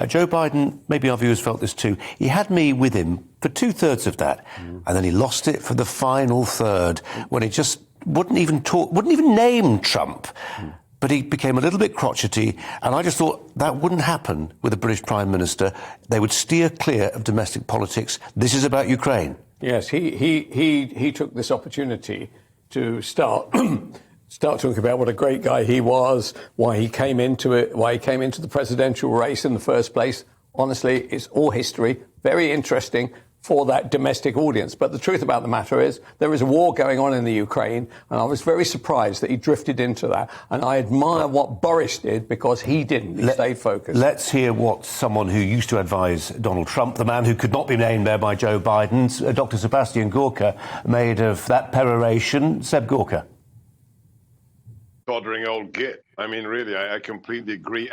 Joe Biden, maybe our viewers felt this too, he had me with him for two-thirds of that, and then he lost it for the final third when he just wouldn't even name Trump. But he became a little bit crotchety, and I just thought that wouldn't happen with a British Prime Minister. They would steer clear of domestic politics. This is about Ukraine. Yes, he took this opportunity to start talking about what a great guy he was, why he came into it, why he came into the presidential race in the first place. Honestly, it's all history, very interesting for that domestic audience. But the truth about the matter is there is a war going on in the Ukraine, and I was very surprised that he drifted into that. And I admire what Boris did because he didn't. He stayed focused. Let's hear what someone who used to advise Donald Trump, the man who could not be named there by Joe Biden, Dr. Seb Gorka, made of that peroration. Seb Gorka. Doddering old git. I mean, really, I completely agree.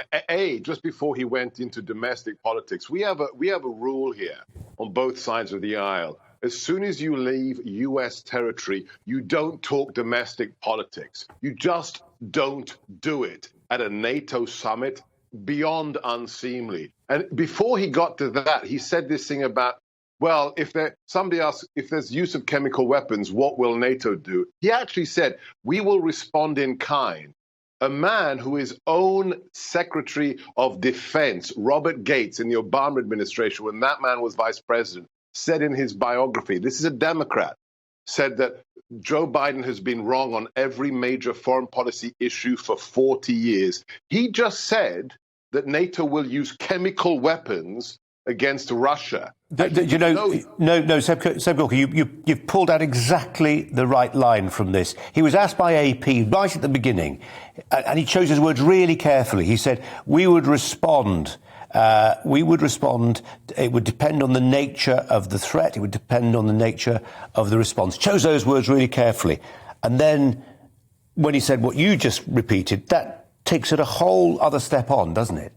Just before he went into domestic politics, we have a rule here on both sides of the aisle. As soon as you leave U.S. territory, you don't talk domestic politics. You just don't do it at a NATO summit. Beyond unseemly. And before he got to that, he said this thing about, well, if there's use of chemical weapons, what will NATO do? He actually said, we will respond in kind. A man who his own Secretary of Defense, Robert Gates, in the Obama administration, when that man was vice president, said in his biography, this is a Democrat, said that Joe Biden has been wrong on every major foreign policy issue for 40 years. He just said that NATO will use chemical weapons against Russia. Seb Gorka, you've pulled out exactly the right line from this. He was asked by AP right at the beginning, and he chose his words really carefully. He said, we would respond. It would depend on the nature of the threat. It would depend on the nature of the response. Chose those words really carefully. And then when he said what you just repeated, that takes it a whole other step on, doesn't it?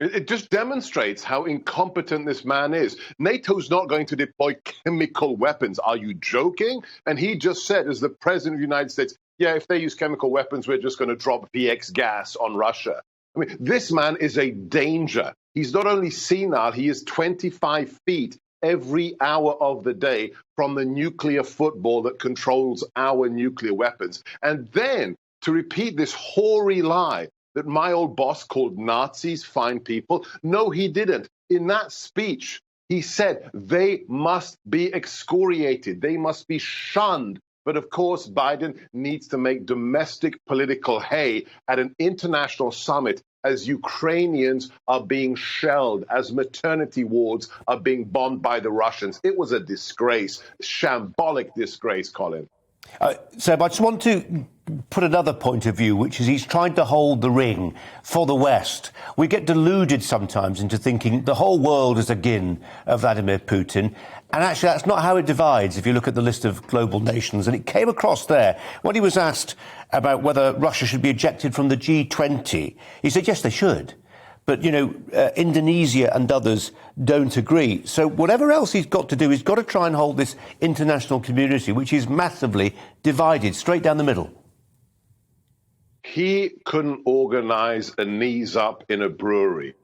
It just demonstrates how incompetent this man is. NATO's not going to deploy chemical weapons. Are you joking? And he just said, as the president of the United States, yeah, if they use chemical weapons, we're just going to drop VX gas on Russia. I mean, this man is a danger. He's not only senile, he is 25 feet every hour of the day from the nuclear football that controls our nuclear weapons. And then to repeat this hoary lie that my old boss called Nazis fine people. No, he didn't. In that speech, he said they must be excoriated. They must be shunned. But of course, Biden needs to make domestic political hay at an international summit as Ukrainians are being shelled, as maternity wards are being bombed by the Russians. It was a disgrace, shambolic disgrace, Colin. Seb, I just want to put another point of view, which is he's trying to hold the ring for the West. We get deluded sometimes into thinking the whole world is again Vladimir Putin. And actually, that's not how it divides if you look at the list of global nations. And it came across there when he was asked about whether Russia should be ejected from the G20. He said, yes, they should. But, Indonesia and others don't agree. So whatever else he's got to do, he's got to try and hold this international community, which is massively divided, straight down the middle. He couldn't organize a knees up in a brewery.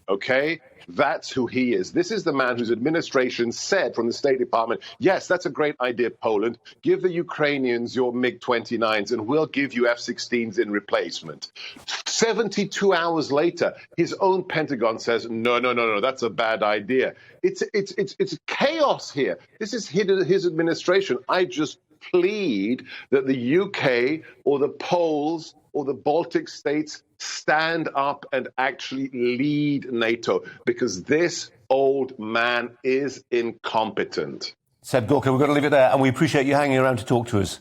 OK, that's who he is. This is the man whose administration said from the State Department, yes, that's a great idea, Poland. Give the Ukrainians your MiG-29s and we'll give you F-16s in replacement. 72 hours later, his own Pentagon says, no, that's a bad idea. It's chaos here. This is his administration. I just plead that the UK or the Poles or the Baltic states stand up and actually lead NATO, because this old man is incompetent. Seb Gorka, we've got to leave it there, and we appreciate you hanging around to talk to us.